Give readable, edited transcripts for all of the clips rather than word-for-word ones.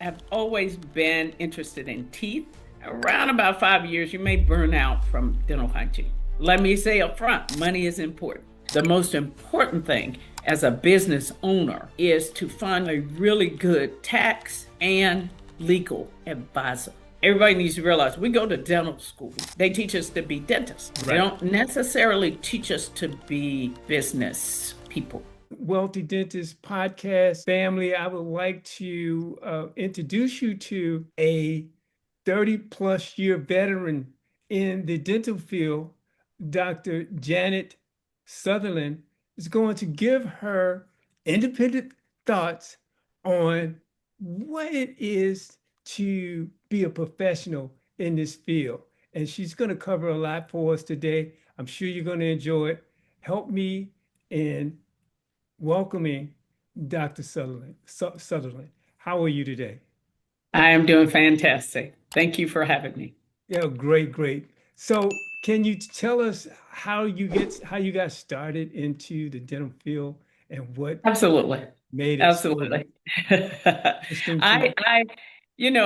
have always been interested in teeth. Around about 5 years, you may burn out from dental hygiene. Let me say up front, money is important. The most important thing as a business owner is to find a really good tax and legal advisor. Everybody needs to realize we go to dental school. They teach us to be dentists. Right. They don't necessarily teach us to be business people. Wealthy Dentist podcast family, I would like to introduce you to a 30-plus year veteran in the dental field. Dr. Janet Southerland is going to give her independent thoughts on what it is to be a professional in this field. And she's going to cover a lot for us today. I'm sure you're going to enjoy it. Help me in welcoming Dr. Sutherland. How are you today? I am doing fantastic. Thank you for having me. Yeah, great. So, can you tell us how you got started into the dental field and what Absolutely. made it Absolutely. interesting to you?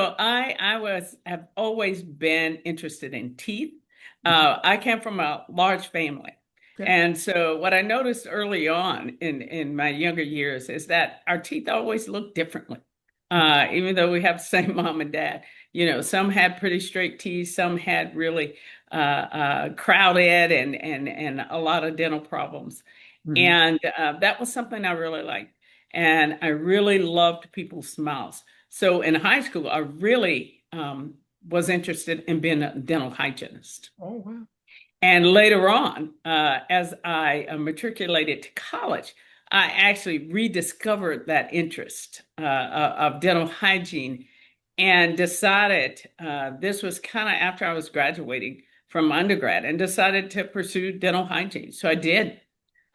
Have always been interested in teeth. I came from a large family. Okay. And so what I noticed early on in my younger years is that our teeth always looked differently. Even though we have the same mom and dad, some had pretty straight teeth, some had really crowded and a lot of dental problems. Mhm. And that was something I really liked. And I really loved people's smiles. So in high school, I really was interested in being a dental hygienist. Oh, wow. And later on, as I matriculated to college, I actually rediscovered that interest of dental hygiene and decided this was kind of after I was graduating from undergrad and decided to pursue dental hygiene. So I did.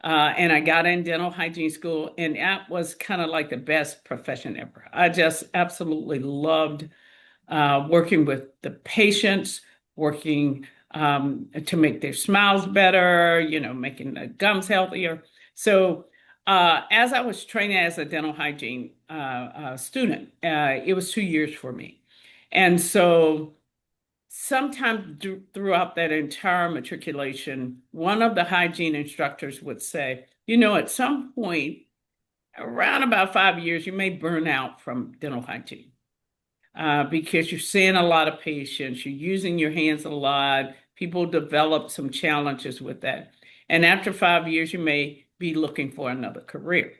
And I got in dental hygiene school, and that was kind of like the best profession ever. I just absolutely loved working with the patients, working to make their smiles better, making the gums healthier. So as I was training as a dental hygiene student, it was 2 years for me. And so sometime throughout that entire matriculation, one of the hygiene instructors would say, at some point, around about 5 years, you may burn out from dental hygiene because you're seeing a lot of patients, you're using your hands a lot, people develop some challenges with that. And after 5 years, you may be looking for another career.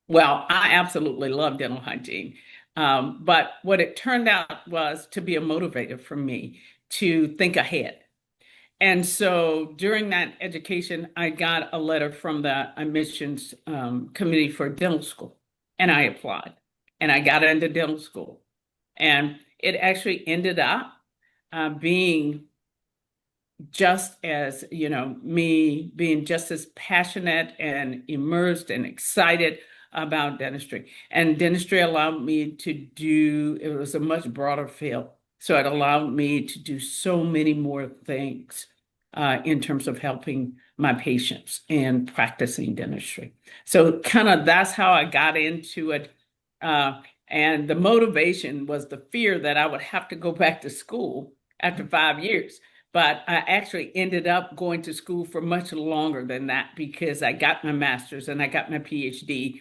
Well, I absolutely love dental hygiene. But what it turned out was to be a motivator for me to think ahead. And so during that education, I got a letter from the admissions committee for dental school, and I applied, and I got into dental school. And it actually ended up being just as, me being just as passionate and immersed and excited about dentistry. And dentistry allowed me to do, it was a much broader field. So it allowed me to do so many more things in terms of helping my patients and practicing dentistry. So kind of that's how I got into it. And the motivation was the fear that I would have to go back to school after 5 years. But I actually ended up going to school for much longer than that because I got my master's and I got my PhD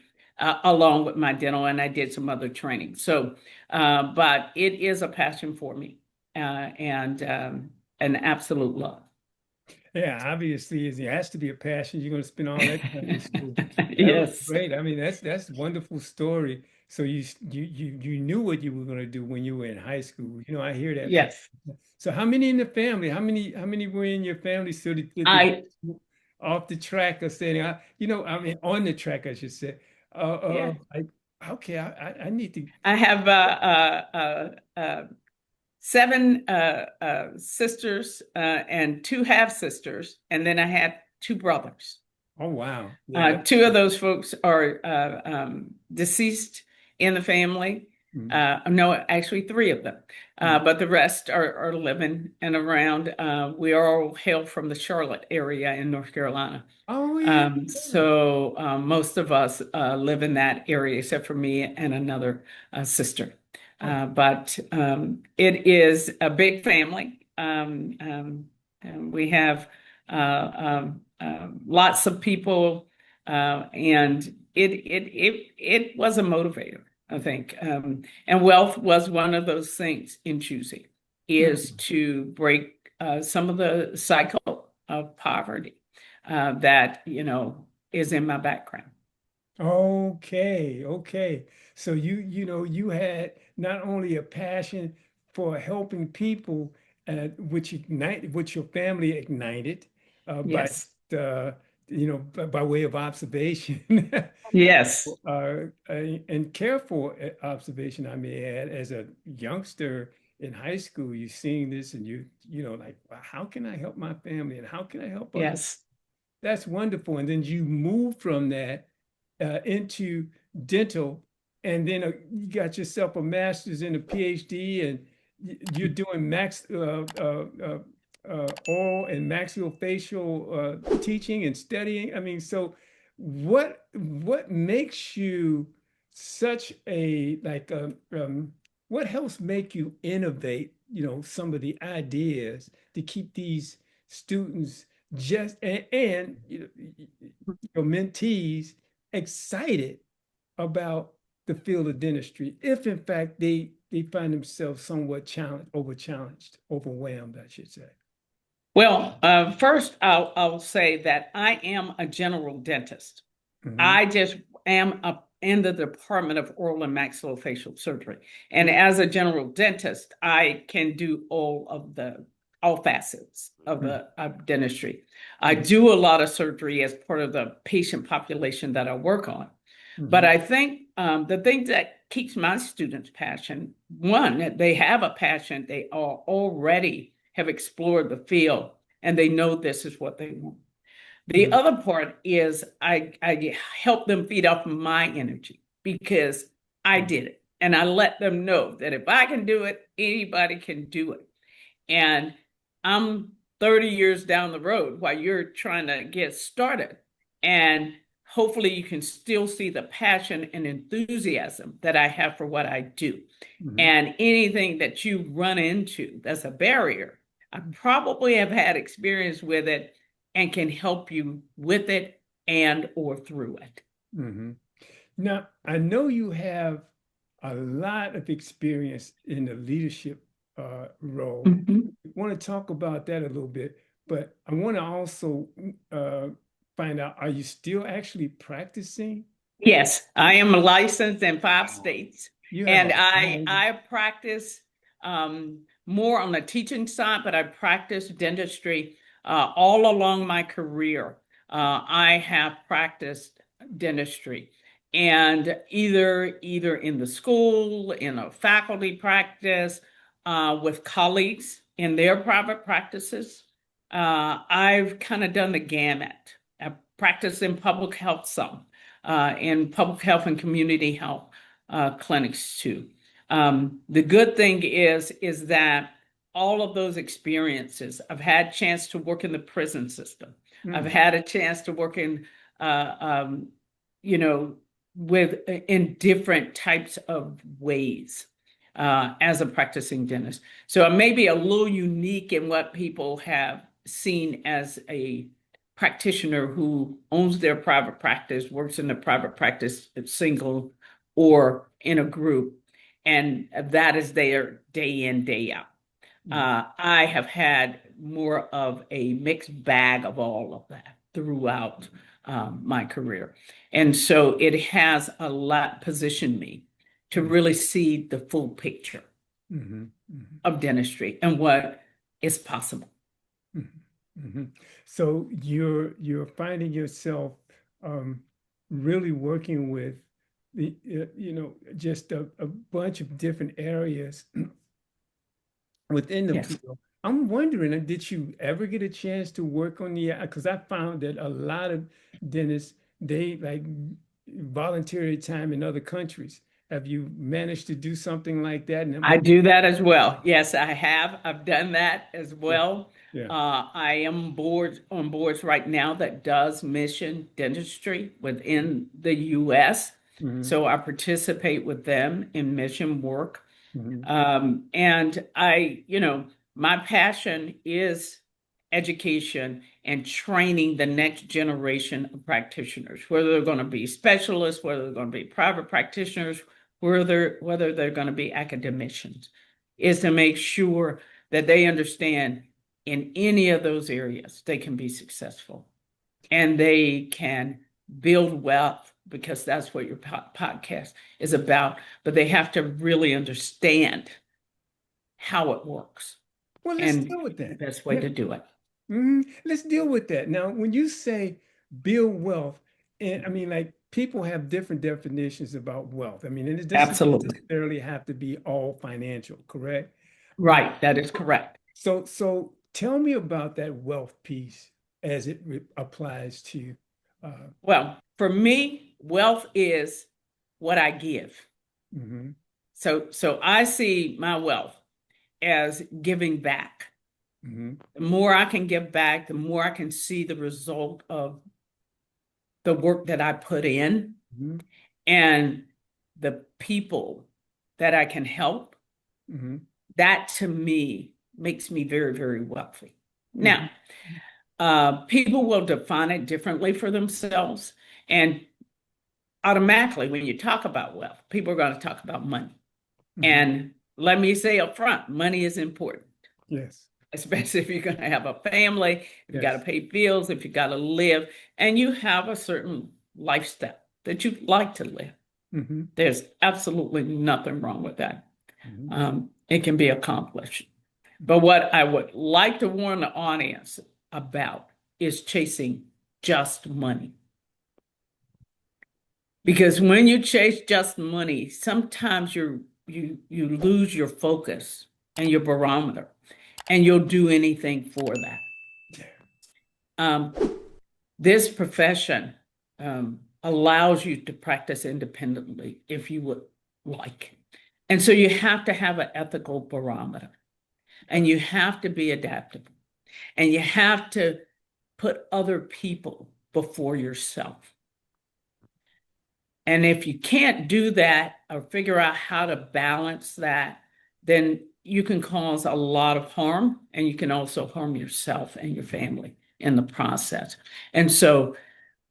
along with my dental, and I did some other training. So, but it is a passion for me and an absolute love. Yeah, obviously, it has to be a passion. You're going to spend all that time in school. That was Yes. great. I mean, that's a wonderful story. So you knew what you were going to do when you were in high school. I hear that. Yes. So how many in the family? How many were in your family so that I off the track or saying, I mean, on the track, I should say. yeah. Okay, I need to. I have seven sisters and two half sisters, and then I had two brothers. Oh, wow. Yeah. Two of those folks are deceased in the family. No, actually, three of them. But the rest are living and around. We all hail from the Charlotte area in North Carolina. Oh, yeah. So most of us live in that area, except for me and another sister. Oh, But it is a big family. And we have lots of people, and it was a motivator, I think. And wealth was one of those things in choosing, is mm. to break some of the cycle of poverty that, is in my background. Okay, okay. So you had not only a passion for helping people, which your family ignited, by Yes. uh, by way of observation, Yes. and careful observation, I may add, as a youngster in high school, you're seeing this and like, "Wow, how can I help my family and how can I help others?" Yes. That's wonderful. And then you move from that into dental, and then you got yourself a master's and a PhD, and you're doing oral and maxillofacial teaching and studying. I mean, so what makes you such a what helps make you innovate, some of the ideas to keep these students and your mentees excited about the field of dentistry, if in fact they find themselves somewhat challenged, overwhelmed, I should say. Well, first, I'll say that I am a general dentist. Hmm. I just am in the Department of Oral and Maxillofacial Surgery. And as a general dentist, I can do all facets of the of dentistry. I Hmm. do a lot of surgery as part of the patient population that I work on. But Hmm. I think the thing that keeps my students passion, one, they have a passion. They are already have explored the field and they know this is what they want. The Hmm. other part is I help them feed off my energy because I did it. And I let them know that if I can do it, anybody can do it. And I'm 30 years down the road while you're trying to get started. And hopefully you can still see the passion and enthusiasm that I have for what I do. Hmm. And anything that you run into that's a barrier, I probably have had experience with it and can help you with it and or through it. Hmm. Now, I know you have a lot of experience in the leadership role. Mhm. I want to talk about that a little bit, but I want to also uh, find out, are you still actually practicing? Yes, I am licensed in five Wow. states, You have and a I practice more on the teaching side, but I practice dentistry all along my career. I have practiced dentistry, and either in the school, in a faculty practice, with colleagues in their private practices. I've kind of done the gamut. I practice in public health some in public health and community health clinics too. The good thing is that all of those experiences, I've had a chance to work in the prison system. I've Mm, had a chance to work uh, um, you know, in different types of ways as a practicing dentist. So I may be a little unique in what people have seen as a practitioner who owns their private practice, works in a private practice, single or in a group, and that is their day in, day out. mm, I have had more of a mixed bag of all of that throughout my career. And so it has a lot positioned me to mm, really see the full picture mhm, mhm, of dentistry and what is possible. mhm, mhm. So you're finding yourself um, really working with just a bunch of different areas within the Yes. field. I'm wondering, did you ever get a chance to work on because I found that a lot of dentists, they like voluntary time in other countries. Have you managed to do something like that? And I what? do that as well. Yes, I have. I've done that as Yeah, well. yeah. I am on boards right now that does mission dentistry within the U.S. Hmm. So I participate with them in mission work. Mhm. And my passion is education and training the next generation of practitioners, whether they're going to be specialists, whether they're going to be private practitioners, whether they're going to be academicians, is to make sure that they understand in any of those areas they can be successful and they can build wealth because that's what your podcast is about. But they have to really understand how it works Well, let's and deal with the that. best way Yeah. to do it. Let's deal with that. Now, when you say build wealth, and I mean, like people have different definitions about wealth. I mean, and it doesn't Absolutely. necessarily have to be all financial, correct? Uh, Right. That is correct. so tell me about that wealth piece as it applies to, uh, Well, for me, wealth is what I give. mhm, So I see my wealth as giving back. mhm, The more I can give back, the more I can see the result of the work that I put in mhm, and the people that I can help. mhm, That to me makes me very, very wealthy. Now, mhm, people will define it differently for themselves. And automatically, when you talk about wealth, people are going to talk about money. mhm. And let me say up front, money is important, Yes, especially if you're going to have a family, if you got to yes. pay bills, if you got to live, and you have a certain lifestyle that you like to live. Mhm, There's absolutely nothing wrong with that. mhm, It can be accomplished. But what I would like to warn the audience about is chasing just money. Because when you chase just money, sometimes you lose your focus and your barometer, and you'll do anything for that. yeah. Um, this profession allows you to practice independently if you would like. And so you have to have an ethical barometer, and you have to be adaptable, and you have to put other people before yourself. And if you can't do that or figure out how to balance that, then you can cause a lot of harm, and you can also harm yourself and your family in the process. And so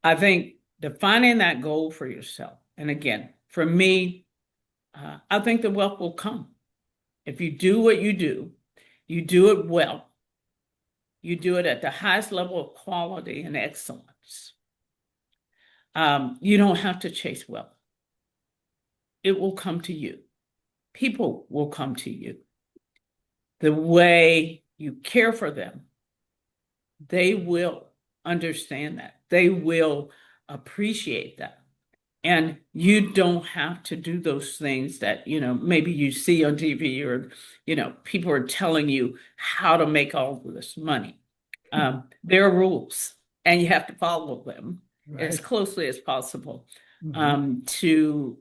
I think defining that goal for yourself, and again, for me, I think the wealth will come. If you do what you do it well, you do it at the highest level of quality and excellence. You don't have to chase wealth. It will come to you. People will come to you. The way you care for them, they will understand that. They will appreciate that. And you don't have to do those things that, maybe you see on TV or, people are telling you how to make all of this money. There are rules, and you have to follow them as Right. closely as possible Mhm. to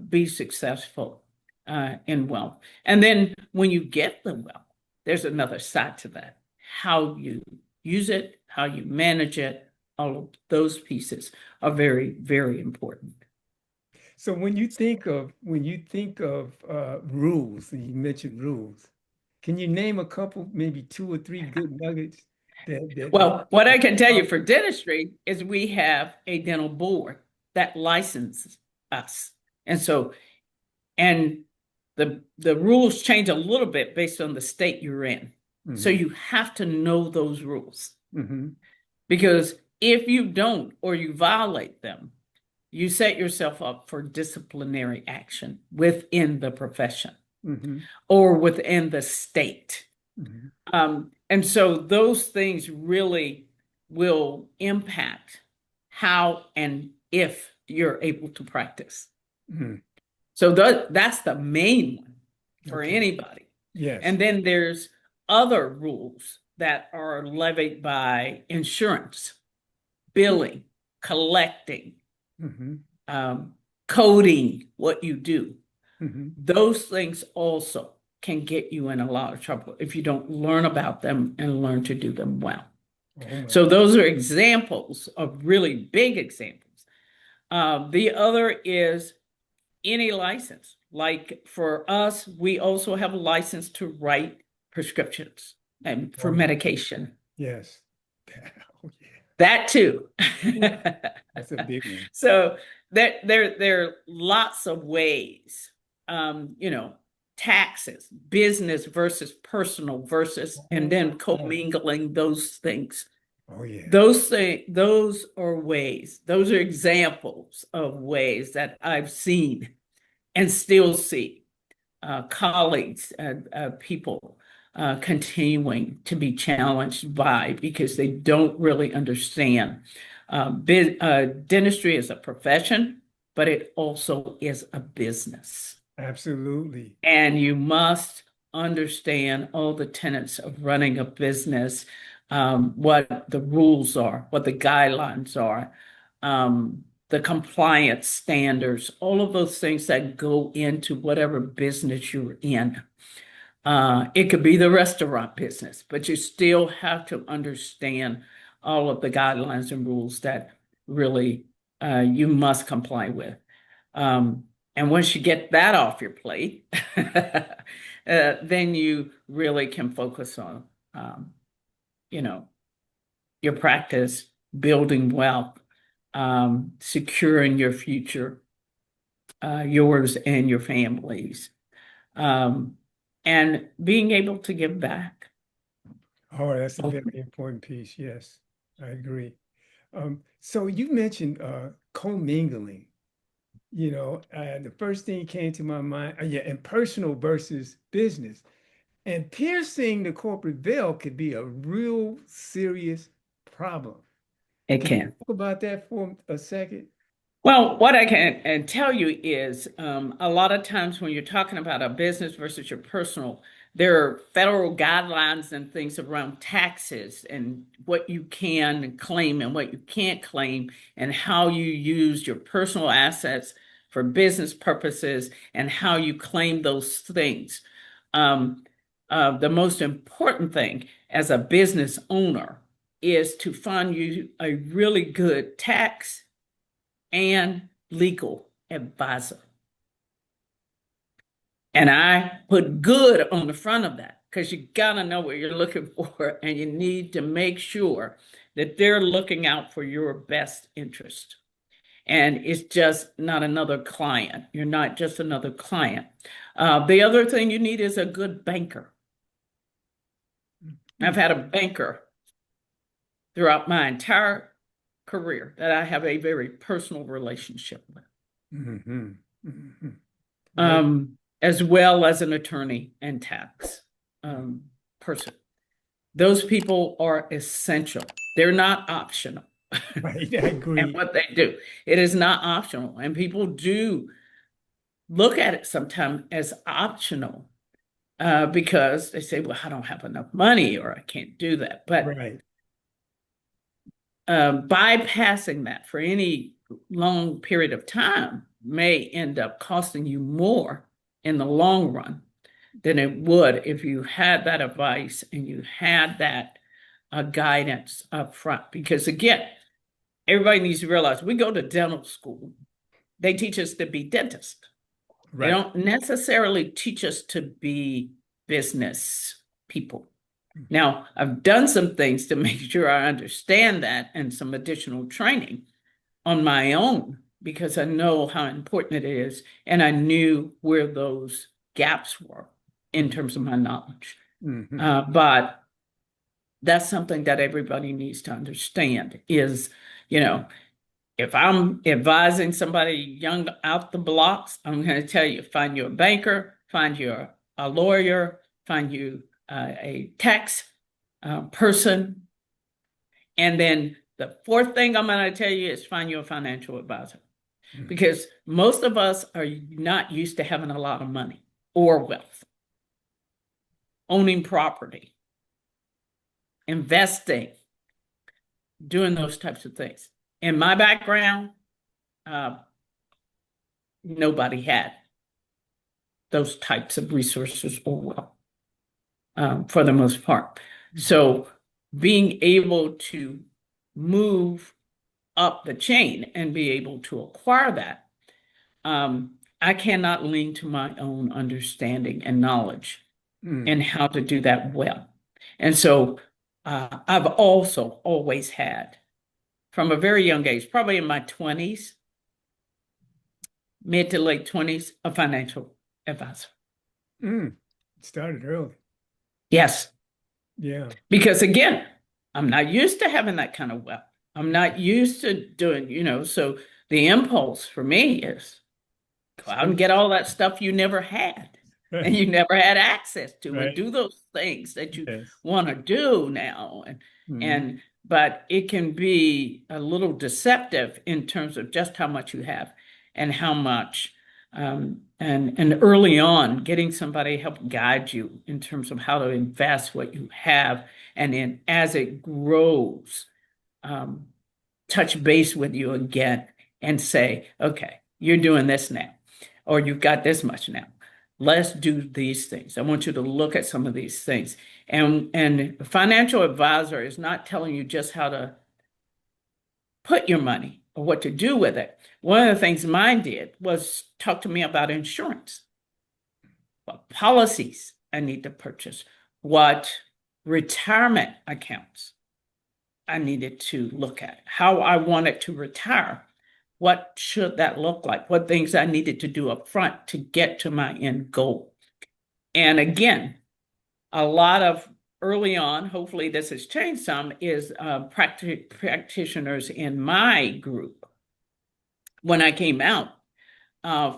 be successful in wealth. And then when you get the wealth, there's another side to that. How you use it, how you manage it, all of those pieces are very, very important. So when you think of rules, and you mentioned rules, can you name a couple, maybe two or three good nuggets that Well, what I can tell you uh, for dentistry is we have a dental board that licenses us. And so, and the rules change a little bit based on the state you're in. So mhm, you have to know those rules mhm, because if you don't or you violate them, you set yourself up for disciplinary action within the profession mhm, or within the state. mhm, And so those things really will impact how and if you're able to practice. mhm. So that's the main one for Okay. anybody. Yes. And then there's other rules that are levied by insurance, billing, collecting, Mhm, um, coding what you do. mhm. Those things also can get you in a lot of trouble if you don't learn about them and learn to do them well. Oh my. So those are examples of really big examples. The other is any license. Like for us, we also have a license to write prescriptions and for Oh, yeah. medication. Yes. Oh, That too. yeah. That's a big one. So there are lots of ways, you know, taxes, business versus personal versus, and Oh, then yeah. commingling those things. Oh, yeah. Those are ways, those are examples of ways that I've seen and still see colleagues, people continuing to be challenged by because they don't really understand. Dentistry is a profession, but it also is a business. Absolutely. And you must understand all the tenets of running a business, what the rules are, what the guidelines are, the compliance standards, all of those things that go into whatever business you're in. It could be the restaurant business, but you still have to understand all of the guidelines and rules that really you must comply with. Um, and once you get that off your plate, then you really can focus on, you know, your practice, building wealth, securing your future, yours and your family's, um, and being able to give back. Oh, that's a very important piece. Yes, I agree. So you mentioned commingling. The first thing came to my mind, yeah, and personal versus business. And piercing the corporate veil could be a real serious problem. It Can you can. talk about that for a second? Well, what I can and tell you is a lot of times when you're talking about a business versus your personal, there are federal guidelines and things around taxes and what you can claim and what you can't claim, and how you use your personal assets for business purposes and how you claim those things. Um, the most important thing as a business owner is to find you a really good tax and legal advisor. And I put good on the front of that because you got to know what you're looking for, and you need to make sure that they're looking out for your best interest. And it's just not another client. You're not just another client. The other thing you need is a good banker. I've Mm. had a banker throughout my entire career that I have a very personal relationship with. Hmm. Hmm. Very. As well as an attorney and tax person. Those people are essential. They're not optional. Right, I And agree. what they do, it is not optional. And people do look at it sometimes as optional because they say, well, I don't have enough money or I can't do that. But Right. bypassing that for any long period of time may end up costing you more in the long run than it would if you had that advice and you had that guidance up front. Because again, everybody needs to realize we go to dental school, they teach us to be dentists. They Right. don't necessarily teach us to be business people. Now, I've done some things to make sure I understand that and some additional training on my own because I know how important it is. And I knew where those gaps were in terms of my knowledge. Hmm. But that's something that everybody needs to understand is, you know, if I'm advising somebody young out the blocks, I'm going to tell you, find you a banker, find you a lawyer, find you a tax person. And then the fourth thing I'm going to tell you is find you a financial advisor because most of us are not used to having a lot of money or wealth, owning property, investing, doing those types of things. In my background, uh, nobody had those types of resources or wealth for the most part. So being able to move up the chain and be able to acquire that I cannot lean to my own understanding and knowledge Mm, and how to do that well. And so I've also always had, from a very young age, probably in my 20s, mid to late 20s, a financial advisor. mm. Started early. Yes, Yeah. because again, I'm not used to having that kind of wealth. I'm not used to doing, so the impulse for me is go out and Spend- get all that stuff you never had and Right. you never had access to and Right. do those things that you Yes. want to do now. Mm. And but it can be a little deceptive in terms of just how much you have and how much and early on getting somebody help guide you in terms of how to invest what you have and then as it grows um, touch base with you again and say, okay, you're doing this now, or you've got this much now. Let's do these things. I want you to look at some of these things. And a financial advisor is not telling you just how to put your money or what to do with it. One of the things mine did was talk to me about insurance, what policies I need to purchase, what retirement accounts I needed to look at, how I wanted to retire. What should that look like? What things I needed to do up front to get to my end goal? And again, a lot of early on, hopefully this has changed some, is practitioners in my group. When I came out,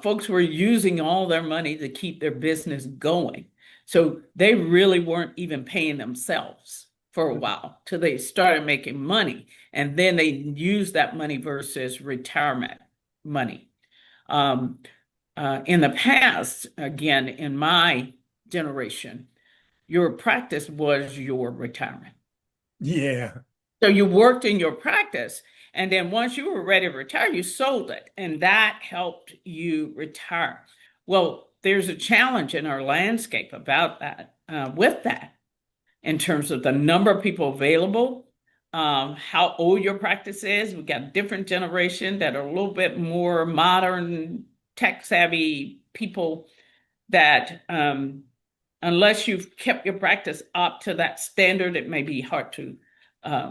folks were using all their money to keep their business going. So they really weren't even paying themselves for a while till they started making money. And then they used that money versus retirement money. Um, in the past, again, in my generation, your practice was your retirement. Yeah. So you worked in your practice, and then once you were ready to retire, you sold it, and that helped you retire. Well, there's a challenge in our landscape about that, with that, in terms of the number of people available, how old your practice is. We've got a different generation that are a little bit more modern, tech savvy people that unless you've kept your practice up to that standard, it may be hard to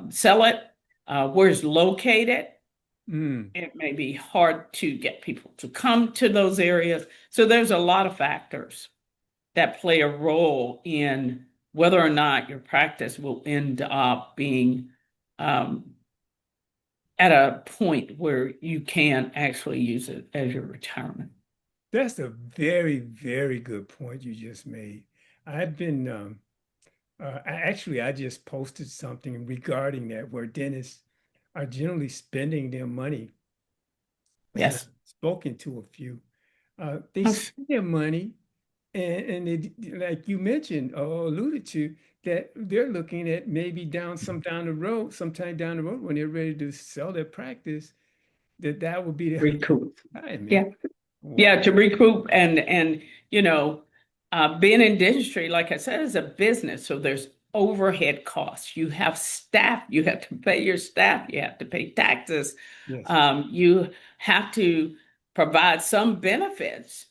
sell it. Where it's located, Mm. it may be hard to get people to come to those areas. So there's a lot of factors that play a role in whether or not your practice will end up being um, at a point where you can actually use it as your retirement. That's a very, very good point you just made. I've been, I just posted something regarding that where dentists are generally spending their money, and I've Yes. spoken to a few. They spend their money, and they, like you mentioned or alluded to, that they're looking at maybe down the road, sometime down the road when they're ready to sell their practice, that would be their Recoup. retirement. Yeah. Wow. Yeah, to recoup and being in dentistry, like I said, is a business. So there's overhead costs. You have staff, you have to pay your staff, you have to pay taxes, Yes. you have to provide some benefits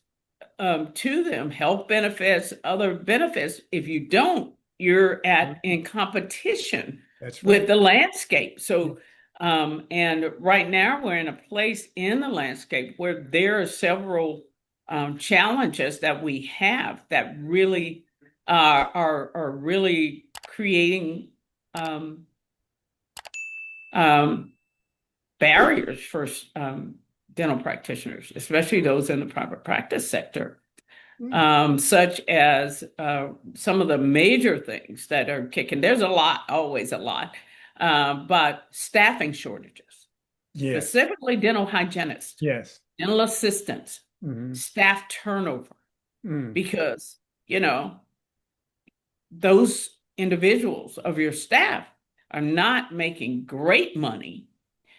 to them, health benefits, other benefits. If you don't, you're in competition That's with right. the landscape. Yeah. So, and right now we're in a place in the landscape where there are several challenges that we have that really are really creating um, um, barriers for dental practitioners, especially those in the private practice sector, Mm. such as some of the major things that are kicking. There's a lot, always a lot, but staffing shortages, Yes. specifically dental hygienists, Yes. dental assistants, Hmm. staff turnover, Mm. because, you know, those individuals of your staff are not making great money.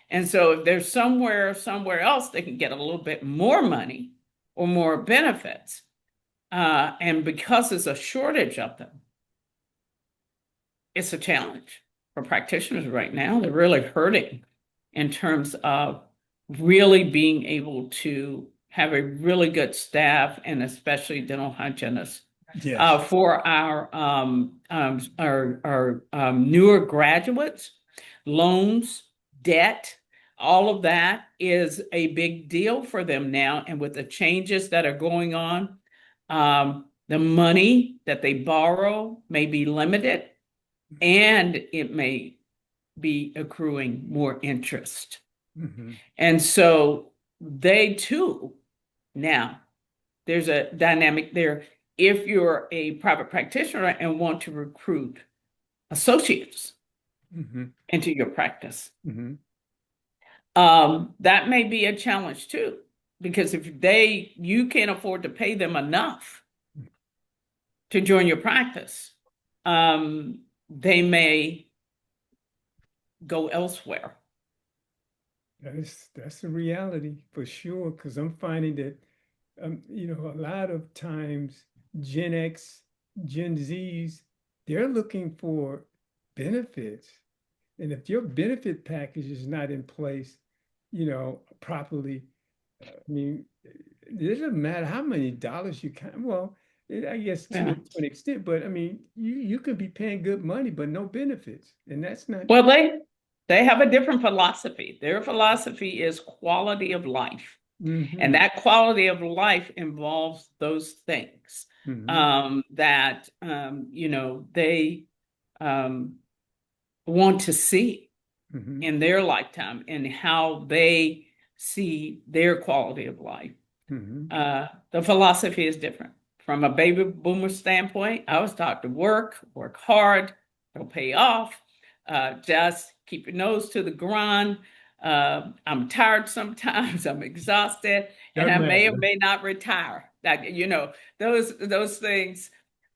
And so if there's somewhere else they can get a little bit more money or more benefits, and because there's a shortage of them, it's a challenge for practitioners right now. They're really hurting in terms of really being able to have a really good staff, and especially dental hygienists. Yes. For our newer graduates, loans, debt, all of that is a big deal for them now. And with the changes that are going on, the money that they borrow may be limited, and it may be accruing more interest. Mm-hmm. And so they too, now there's a dynamic there. If you're a private practitioner and want to recruit associates Mm-hmm. into your practice, Mm-hmm. that may be a challenge too, because if you can't afford to pay them enough to join your practice, they may go elsewhere. That's a reality for sure, because I'm finding that a lot of times Gen X, Gen Zs, they're looking for benefits. And if your benefit package is not in place, properly, I mean, it doesn't matter how many dollars you can. Well, I guess to Yeah. an extent, but I mean, you could be paying good money, but no benefits, and that's not. Well, they have a different philosophy. Their philosophy is quality of life. And Mm-hmm. that quality of life involves those things Mm-hmm. that they um, want to see Mm-hmm. in their lifetime and how they see their quality of life. Mm-hmm. The philosophy is different. From a baby boomer standpoint, I was taught to work hard, don't pay off, just keep your nose to the grind. I'm tired sometimes, I'm exhausted, and Doesn't I may or matter. may not retire. Like, those things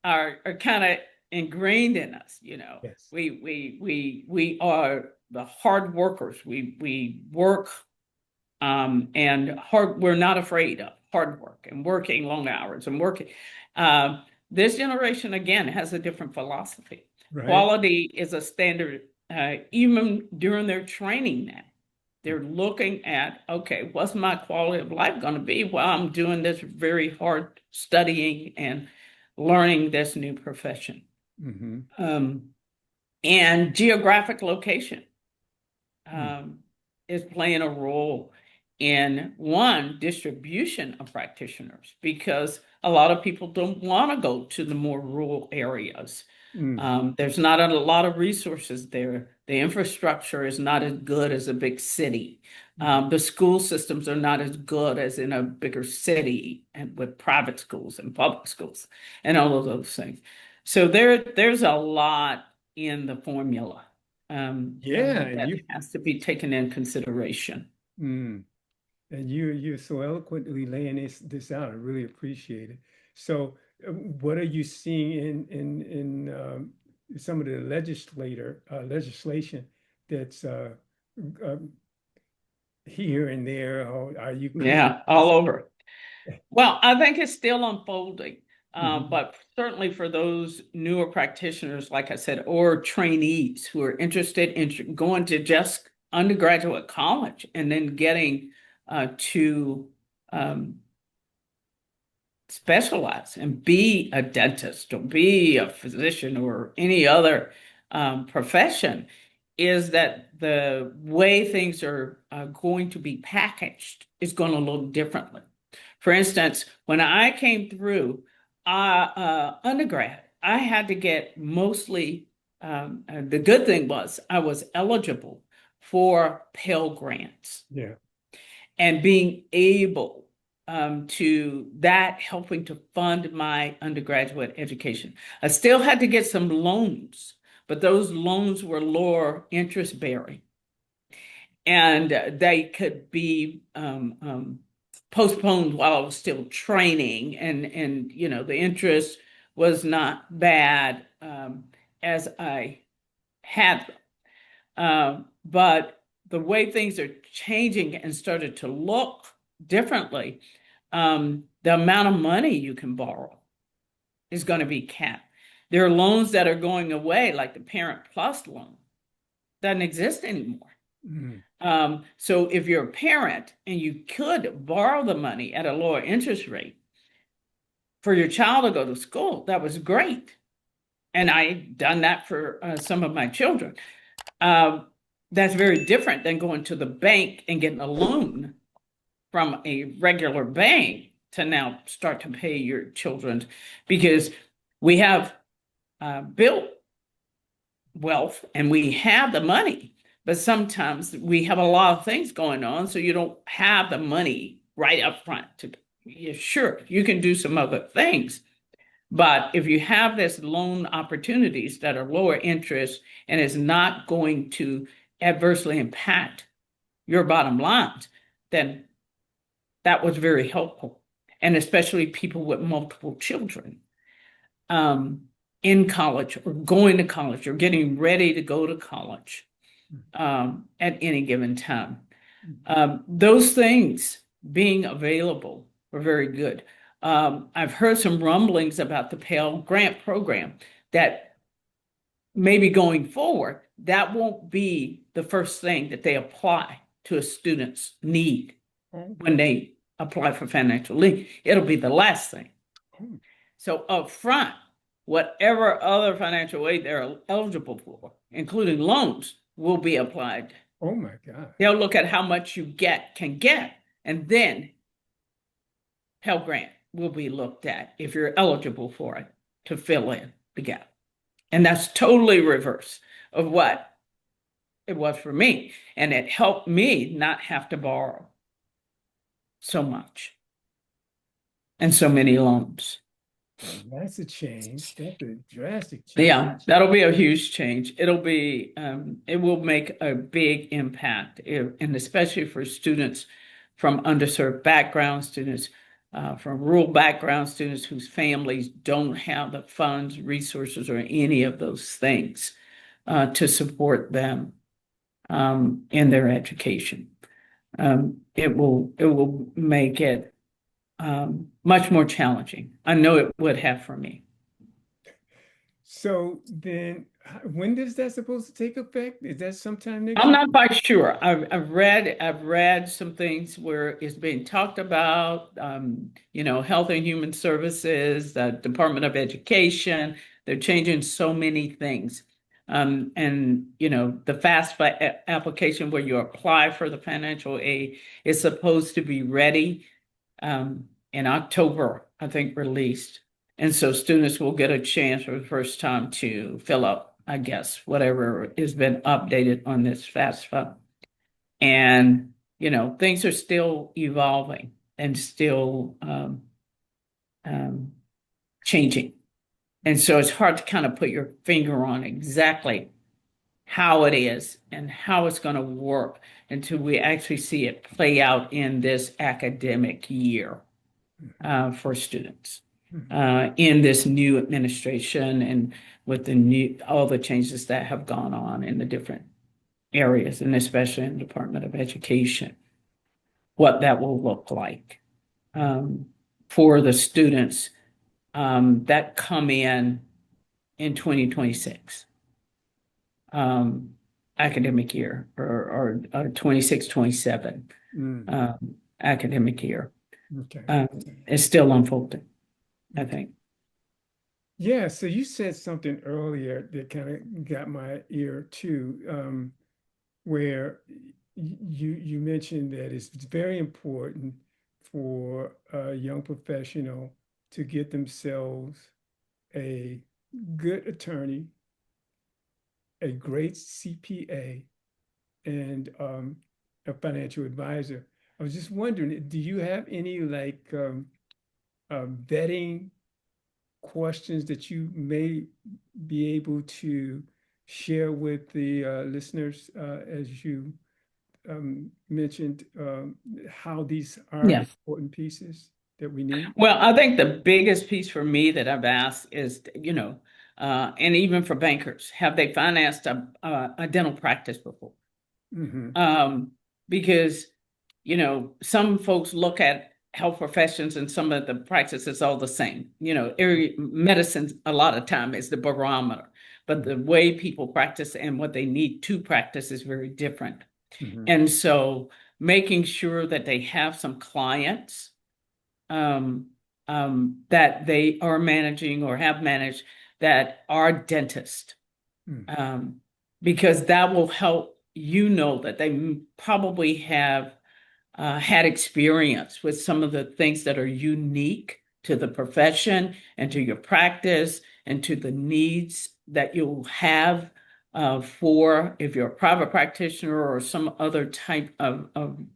are kind of ingrained in us. Yes. We are the hard workers. We work and we're not afraid of hard work and working long hours and working. This generation, again, has a different philosophy. Right. Quality is a standard, even during their training now. They're looking at, okay, what's my quality of life going to be while I'm doing this very hard studying and learning this new profession? Mm-hmm. Um, and geographic location Mm. um, is playing a role in one distribution of practitioners because a lot of people don't want to go to the more rural areas. Mm. There's not a lot of resources there. The infrastructure is not as good as a big city. Mm. The school systems are not as good as in a bigger city and with private schools and public schools and all of those things. So there's a lot in the formula Yeah, and that has to be taken in consideration. mm, and you're so eloquently laying this out. I really appreciate it. So, what are you seeing in some of the legislation that's um, here and there? Or are you Yeah, concerned? all over. Well, I think it's still unfolding, Mhm. but certainly for those newer practitioners, like I said, or trainees who are interested in going to just undergraduate college and then getting to um, specialize and be a dentist or be a physician or any other profession, is that the way things are going to be packaged is going to look differently. For instance, when I came through undergrad, I had to get mostly, the good thing was I was eligible for Pell Grants Yeah. and being able to that helping to fund my undergraduate education. I still had to get some loans, but those loans were lower interest bearing and they could be postponed while I was still training, and the interest was not bad as I had them. But the way things are changing and started to look differently, the amount of money you can borrow is going to be capped. There are loans that are going away, like the Parent Plus loan, doesn't exist anymore. Mm. So if you're a parent and you could borrow the money at a lower interest rate for your child to go to school, that was great. And I've done that for some of my children. Um, that's very different than going to the bank and getting a loan from a regular bank to now start to pay your children, because we have built wealth and we have the money, but sometimes we have a lot of things going on, so you don't have the money right up front to, yeah, sure, you can do some other things. But if you have this loan opportunities that are lower interest and is not going to adversely impact your bottom lines, then that was very helpful. And especially people with multiple children um, in college or going to college or getting ready to go to college at any given time. Those things being available were very good. I've heard some rumblings about the Pell Grant program that maybe going forward, that won't be the first thing that they apply to a student's need when they apply for financial aid. It'll be the last thing. So up front, whatever other financial aid they're eligible for, including loans, will be applied. Oh my God. They'll look at how much you can get, and then Pell Grant will be looked at if you're eligible for it to fill in the gap. And that's totally reverse of what it was for me. And it helped me not have to borrow so much and so many loans. That's a change. That's a drastic change. Yeah, that'll be a huge change. It will make a big impact, and especially for students from underserved backgrounds, students from rural backgrounds, students whose families don't have the funds, resources, or any of those things to support them in their education. It will make it much more challenging. I know it would have for me. So then, when is that supposed to take effect? Is that sometime next I'm year? not quite sure. I've read some things where it's being talked about, Health and Human Services, the Department of Education. They're changing so many things. And the application where you apply for the financial aid is supposed to be ready in October, I think, released. And so students will get a chance for the first time to fill out, I guess, whatever has been updated on this FAFSA. And, things are still evolving and still changing. And so it's hard to kind of put your finger on exactly how it is and how it's going to work until we actually see it play out in this academic year for students in this new administration and with all the changes that have gone on in the different areas, and especially in the Department of Education, what that will look like for the students that come in 2026 academic year or 26, 27 academic year. Okay. It's still unfolding, I think. Yeah, so you said something earlier that kind of got my ear too, where you mentioned that it's very important for a young professional to get themselves a good attorney, a great CPA, and a financial advisor. I was just wondering, do you have any vetting questions that you may be able to share with the listeners as you mentioned how these are Yeah. important pieces that we need? Well, I think the biggest piece for me that I've asked is, and even for bankers, have they financed a dental practice before? Because, some folks look at health professions and some of the practices all the same. Every medicine a lot of time is the barometer, but the way people practice and what they need to practice is very different. Hmm. And so making sure that they have some clients um, that they are managing or have managed that are dentists, um, because that will help you know that they probably have had experience with some of the things that are unique to the profession and to your practice and to the needs that you'll have for if you're a private practitioner or some other type of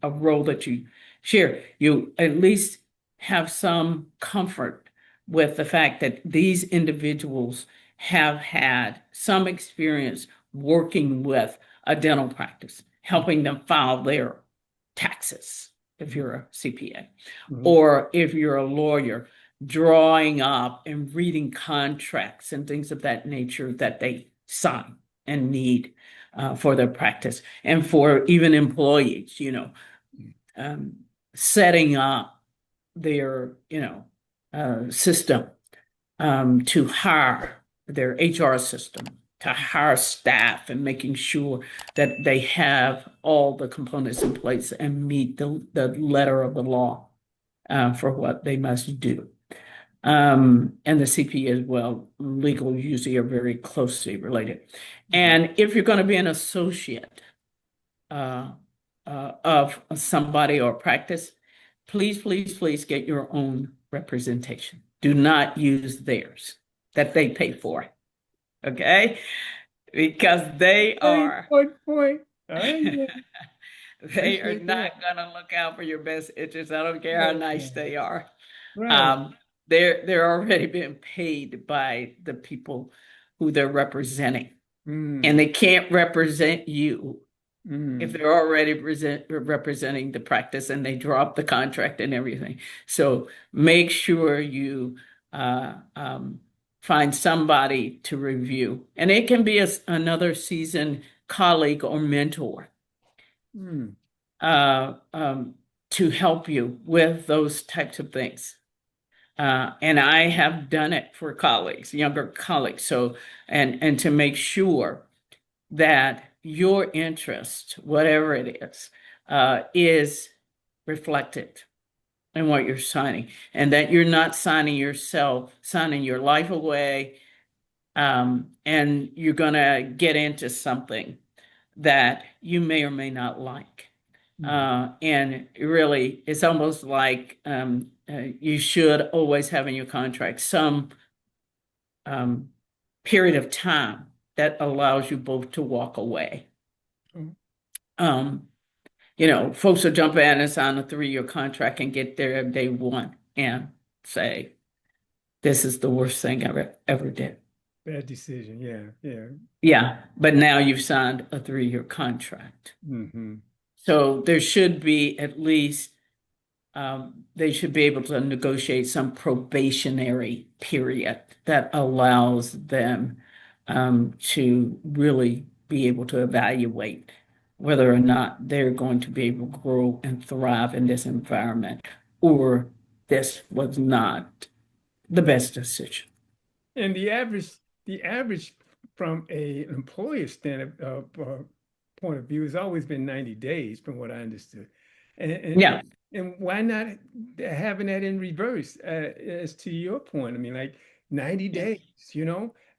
role that you share. You at least have some comfort with the fact that these individuals have had some experience working with a dental practice, helping them file their taxes if you're a CPA, Hmm. or if you're a lawyer, drawing up and reading contracts and things of that nature that they sign and need for their practice, and for even employees, um, setting up their, system to hire their HR system, to hire staff, and making sure that they have all the components in place and meet the letter of the law for what they must do. And the CP as well, legal usually are very closely related. Hmm. And if you're going to be an associate uh, of somebody or practice, please, please, please get your own representation. Do not use theirs that they pay for, okay? Because they Very are important point. I they are appreciate not that. gonna look out for your best interests. I don't care how Yeah. nice they are. Right. Um, they're already being paid by the people who they're representing, and Mm. they can't represent you if Mm. they're already representing the practice and they drop the contract and everything. So make sure you find somebody to review. And it can be another seasoned colleague or mentor Mm. uh, um, to help you with those types of things. And I have done it for colleagues, younger colleagues. So, and to make sure that your interest, whatever it is reflected in what you're signing, and that you're not signing yourself, signing your life away, and you're going to get into something that you may or may not like. Mm. And really, it's almost like you should always have in your contract some um, period of time that allows you both to walk away. Mm. Um, folks will jump in and sign a 3-year contract and get there day one and say, this is the worst thing I ever did. Bad decision. Yeah. Yeah. Yeah, but now you've signed a 3-year contract. Hmm. So there should be at least, they should be able to negotiate some probationary period that allows them to really be able to evaluate whether or not they're going to be able to grow and thrive in this environment, or this was not the best decision. And the average from a employer point of view has always been 90 days, from what I understood. And Yeah, and why not having that in reverse, as to your point? I mean, like 90 yeah, days,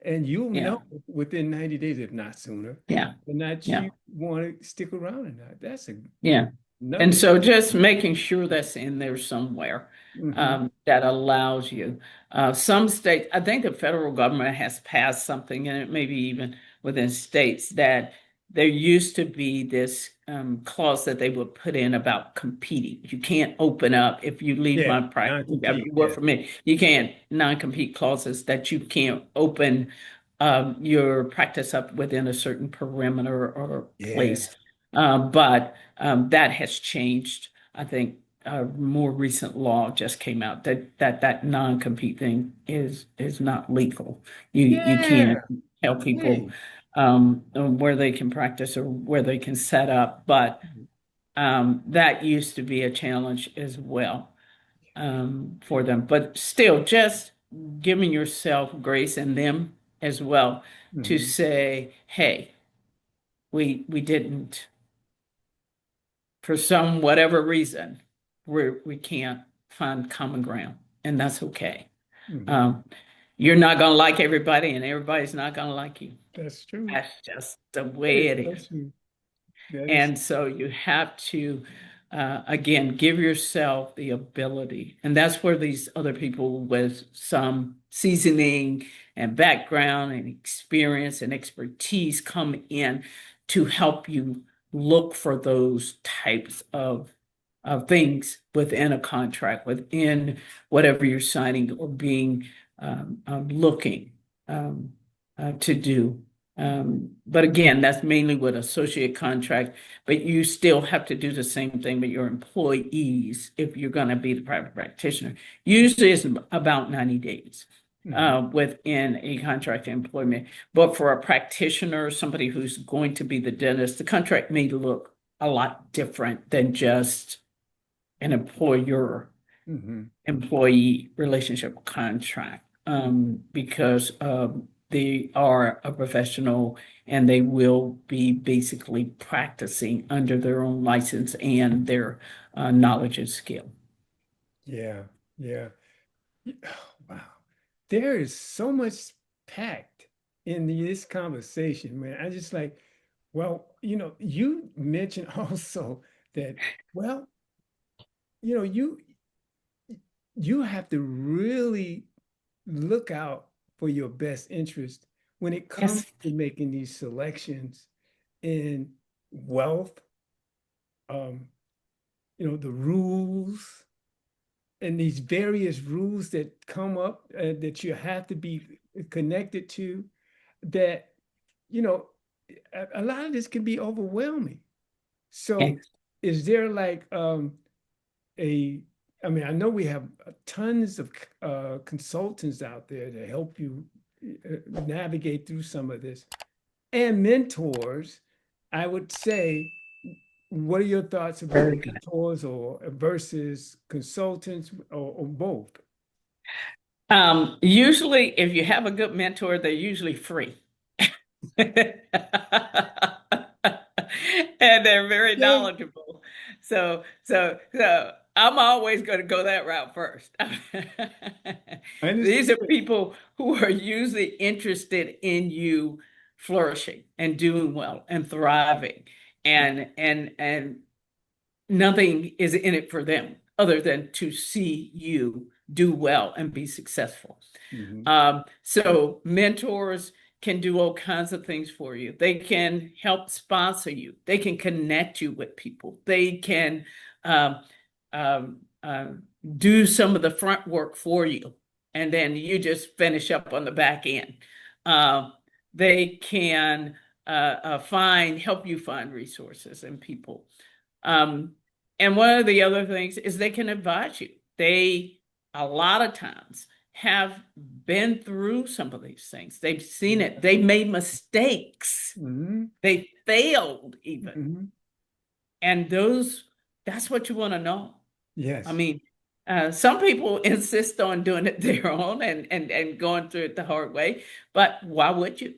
and you'll yeah, know within 90 days, if not sooner, yeah, whether or not yeah, you want to stick around or not. That's yeah. And another. so just making sure that's in there somewhere Hmm. that allows you. Some states, I think the federal government has passed something, and it may be even within states, that there used to be this clause that they would put in about competing. You can't open up if you leave Yeah, my practice, if non-compete. you work Yeah. for me, you can't non-compete clauses that you can't open your practice up within a certain perimeter or Yeah. place. But that has changed. I think a more recent law just came out that non-compete thing is not legal. You can't Yeah. tell people Hey. where they can practice or where they can set up, but that used to be a challenge as well for them. But still, just giving yourself grace and them as well to Hmm. say, hey, we didn't. for some whatever reason, we can't find common ground, and that's okay. Hmm. Um, you're not going to like everybody, and everybody's not going to like you. That's true. That's just the That way is it so is. true. That is. And so you have to, again, give yourself the ability. And that's where these other people with some seasoning and background and experience and expertise come in to help you look for those types of things within a contract, within whatever you're signing or being looking um, to do. But again, that's mainly with associate contract, but you still have to do the same thing with your employees if you're going to be the private practitioner. Usually it's about 90 days Mhm. within a contract employment. But for a practitioner, somebody who's going to be the dentist, the contract may look a lot different than just an employer Mhm. employee relationship contract because they are a professional and they will be basically practicing under their own license and their knowledge and skill. Yeah. Yeah. Wow. There is so much packed in this conversation, man. I just like, well, you mentioned also that, well, you know, you you have to really look out for your best interest when it comes Yes. to making these selections in wealth, um, the rules and these various rules that come up that you have to be connected to that, you know, a lot of this can be overwhelming. So Yes. is there like a I mean, I know we have tons of consultants out there to help you navigate through some of this and mentors. I would say, what are your thoughts about Very good. mentors or versus consultants or both? Usually, if you have a good mentor, they're usually free. And they're very Yeah, knowledgeable. So I'm always going to go that route first. I These are understood. people who are usually interested in you flourishing and doing well and thriving and nothing is in it for them other than to see you do well and be successful. Hmm. So mentors can do all kinds of things for you. They can help sponsor you. They can connect you with people. They can um, um, do some of the front work for you, and then you just finish up on the back end. Um, they can help you find resources and people. Um, and one of the other things is they can advise you. They, a lot of times, have been through some of these things. They've seen it. They made mistakes. Hmm. They failed even. Hmm. And that's what you want to know. I Yes. mean, some people insist on doing it their own and going through it the hard way, but why would you?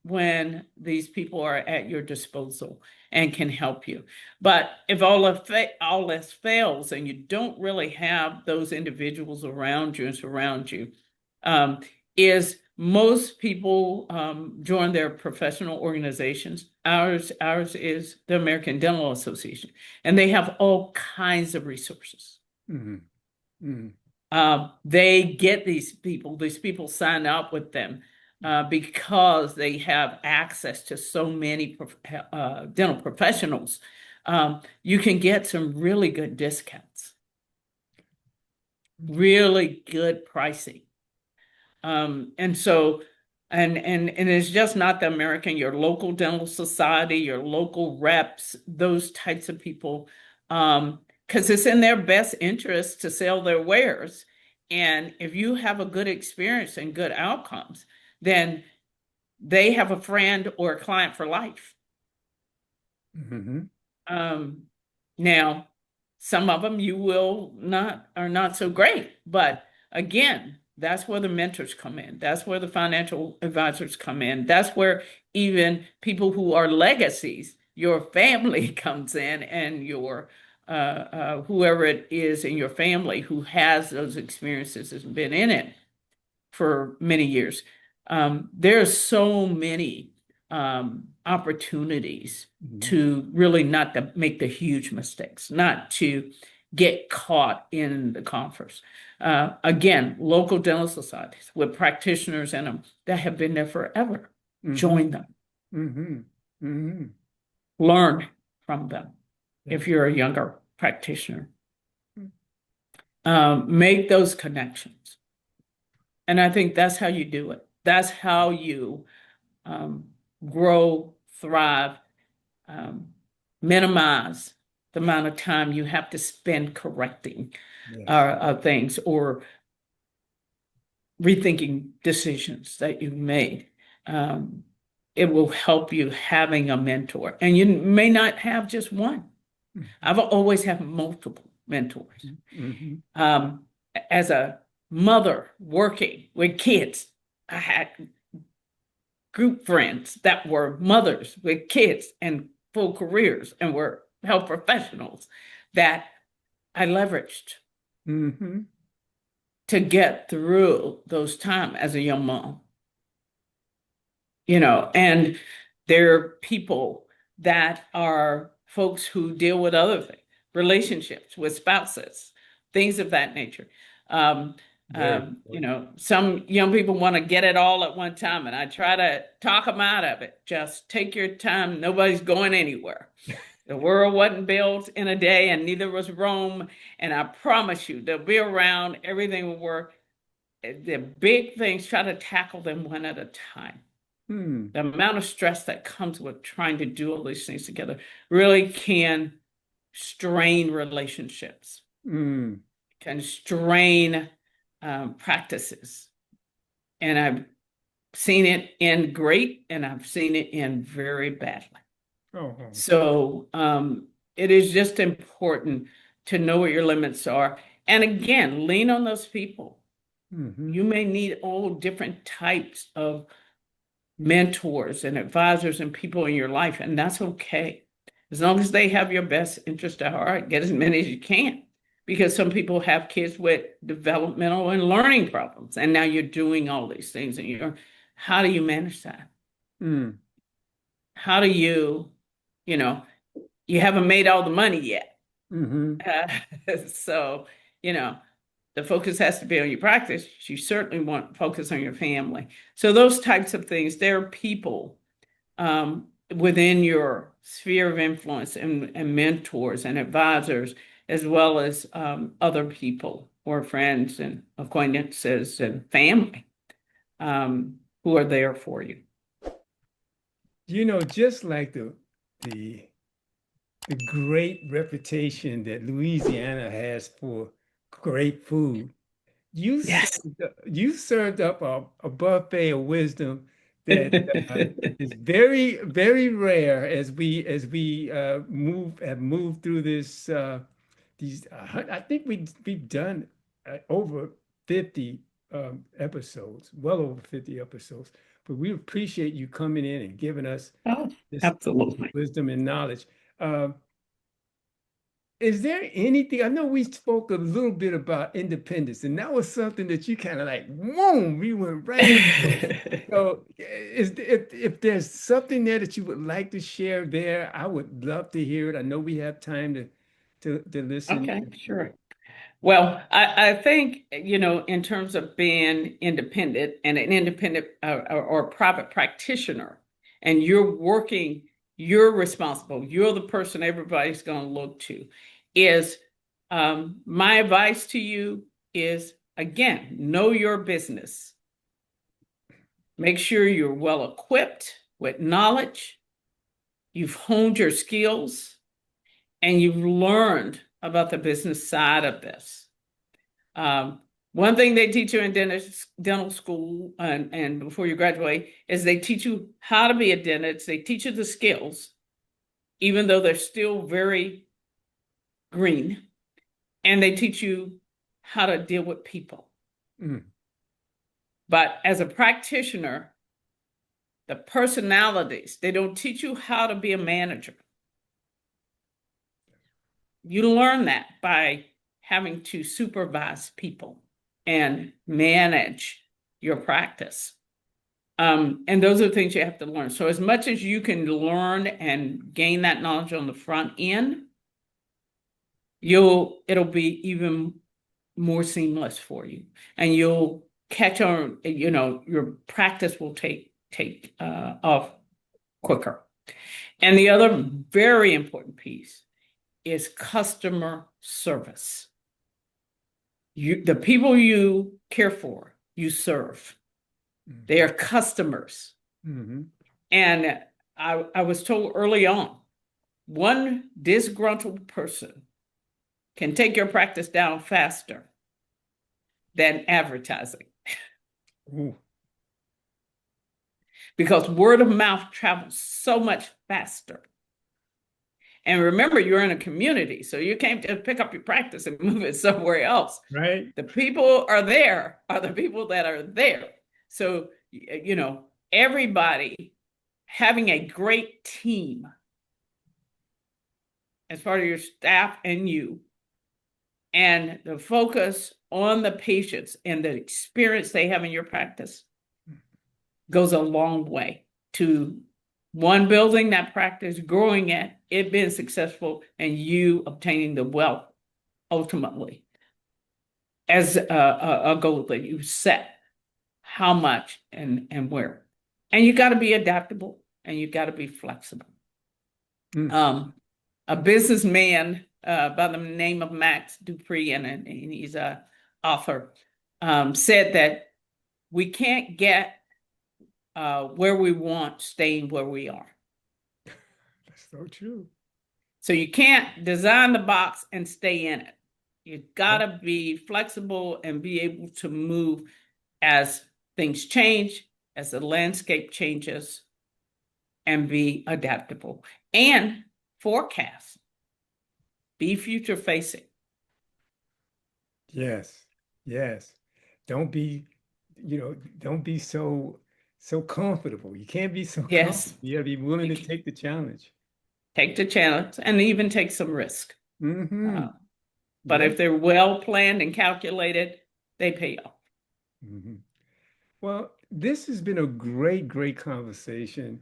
When these people are at your disposal and can help you. But if all else fails and you don't really have those individuals around you and surround you, um, is most people join their professional organizations. Ours is the American Dental Association, and they have all kinds of resources. Hmm. Hmm. They get these people sign up with them because they have access to so many dental professionals. You can get some really good discounts, really good pricing. And so, and it's just not the American, your local dental society, your local reps, those types of people, because it's in their best interest to sell their wares. And if you have a good experience and good outcomes, then they have a friend or a client for life. Hmm. Um, Now, some of them you will not are not so great, but again, that's where the mentors come in. That's where the financial advisors come in. That's where even people who are legacies your family comes in and your whoever it is in your family who has those experiences has been in it for many years. There's so many opportunities to really not to make the huge mistakes, not to get caught in the coffers. Again, local dental societies with practitioners in them that have been there forever. Join them. Learn from them if you're a younger practitioner. Make those connections. And I think that's how you do it. That's how you grow, thrive, minimize the amount of time you have to spend correcting things or rethinking decisions that you've made. It will help you having a mentor. And you may not have just one. I've always had multiple mentors. As a mother working with kids, I had group friends that were mothers with kids and full careers and were health professionals that I leveraged to get through those times as a young mom. And there are people that are folks who deal with other things, relationships with spouses, things of that nature. Some young people want to get it all at one time, and I try to talk them out of it. Just take your time. Nobody's going anywhere. The world wasn't built in a day, and neither was Rome. And I promise you, they'll be around. Everything will work. The big things, try to tackle them one at a time. The amount of stress that comes with trying to do all these things together really can strain relationships, can strain practices. And I've seen it end great, and I've seen it end very badly. So it is just important to know what your limits are. And again, lean on those people. You may need all different types of mentors and advisors and people in your life, and that's okay. As long as they have your best interest at heart, get as many as you can. Because some people have kids with developmental and learning problems, and now you're doing all these things, and how do you manage that? How do you haven't made all the money yet. So, the focus has to be on your practice. You certainly want to focus on your family. So those types of things, there are people within your sphere of influence and mentors and advisors, as well as other people or friends and acquaintances and family who are there for you. Just like the great reputation that Louisiana has for great food, you served up a buffet of wisdom that is very, very rare as we have moved through this. I think we've done over 50 episodes, well over 50 episodes. But we appreciate you coming in and giving us this absolutely wisdom and knowledge. Is there anything? I know we spoke a little bit about independence, and that was something that you kind of like, boom, we went right into. So, if there's something there that you would like to share there, I would love to hear it. I know we have time to listen. Okay, sure. Well, I think, in terms of being independent and an independent or private practitioner, and you're responsible, you're the person everybody's going to look to, is my advice to you is, again, know your business. Make sure you're well equipped with knowledge, you've honed your skills, and you've learned about the business side of this. One thing they teach you in dental school and before you graduate is they teach you how to be a dentist. They teach you the skills, even though they're still very green, and they teach you how to deal with people. But as a practitioner, the personalities, they don't teach you how to be a manager. You learn that by having to supervise people and manage your practice. And those are the things you have to learn. So as much as you can learn and gain that knowledge on the front end, it'll be even more seamless for you. And you'll catch on, your practice will take off quicker. And the other very important piece is customer service. The people you care for, you serve. They are customers. Mm-hmm. And I was told early on, one disgruntled person can take your practice down faster than advertising. Ooh. Because word of mouth travels so much faster. And remember, you're in a community, so you can't just pick up your practice and move it somewhere else. Right. The people are the people that are there. So, everybody having a great team as part of your staff and you, and the focus on the patients and the experience they have in your practice goes a long way to one, building that practice, growing it being successful, and you obtaining the wealth ultimately as a goal that you set. How much and where. And you got to be adaptable and you got to be flexible. A businessman by the name of Max Dupree, and he's an author, said that we can't get where we want staying where we are. That's so true. So you can't design the box and stay in it. You've got to be flexible and be able to move as things change, as the landscape changes, and be adaptable and forecast. Be future facing. Yes. Don't be so comfortable. You can't be so Yes. comfortable. You gotta be willing to take the challenge. Take the challenge and even take some risk. Mm-hmm. But if they're well planned and calculated, they pay off. Mm-hmm. Well, this has been a great conversation.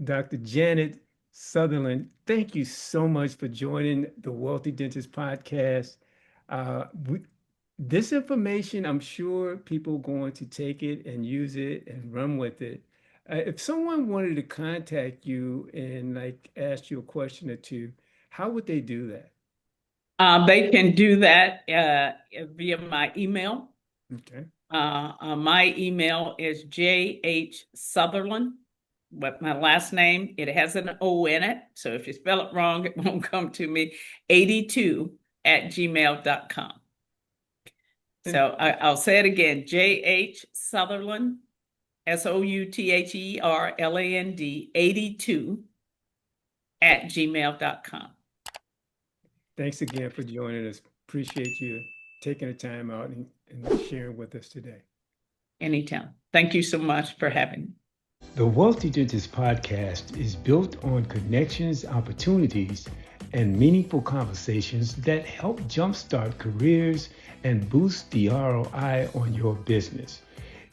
Dr. Janet Southerland, thank you so much for joining the Wealthy Dentist podcast. This information, I'm sure people are going to take it and use it and run with it. If someone wanted to contact you and ask you a question or two, how would they do that? They can do that via my email. Okay. My email is jhsutherland, but my last name, it has an O in it. So if you spell it wrong, it won't come to me, 82@gmail.com. So I'll say it again, jhsutherland, SOUTHERLAND, 82@gmail.com. Thanks again for joining us. Appreciate you taking the time out and sharing with us today. Anytime. Thank you so much for having me. The Wealthy Dentist podcast is built on connections, opportunities, and meaningful conversations that help jumpstart careers and boost the ROI on your business.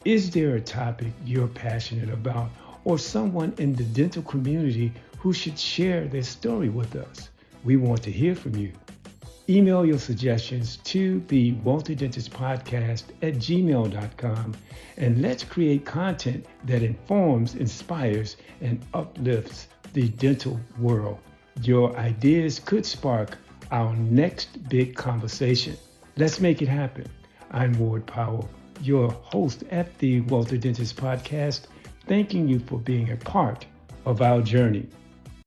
Is there a topic you're passionate about or someone in the dental community who should share their story with us? We want to hear from you. Email your suggestions to the Wealthy Dentist Podcast at gmail.com, and let's create content that informs, inspires, and uplifts the dental world. Your ideas could spark our next big conversation. Let's make it happen. I'm Ward Powell, your host at the Wealthy Dentist Podcast, thanking you for being a part of our journey.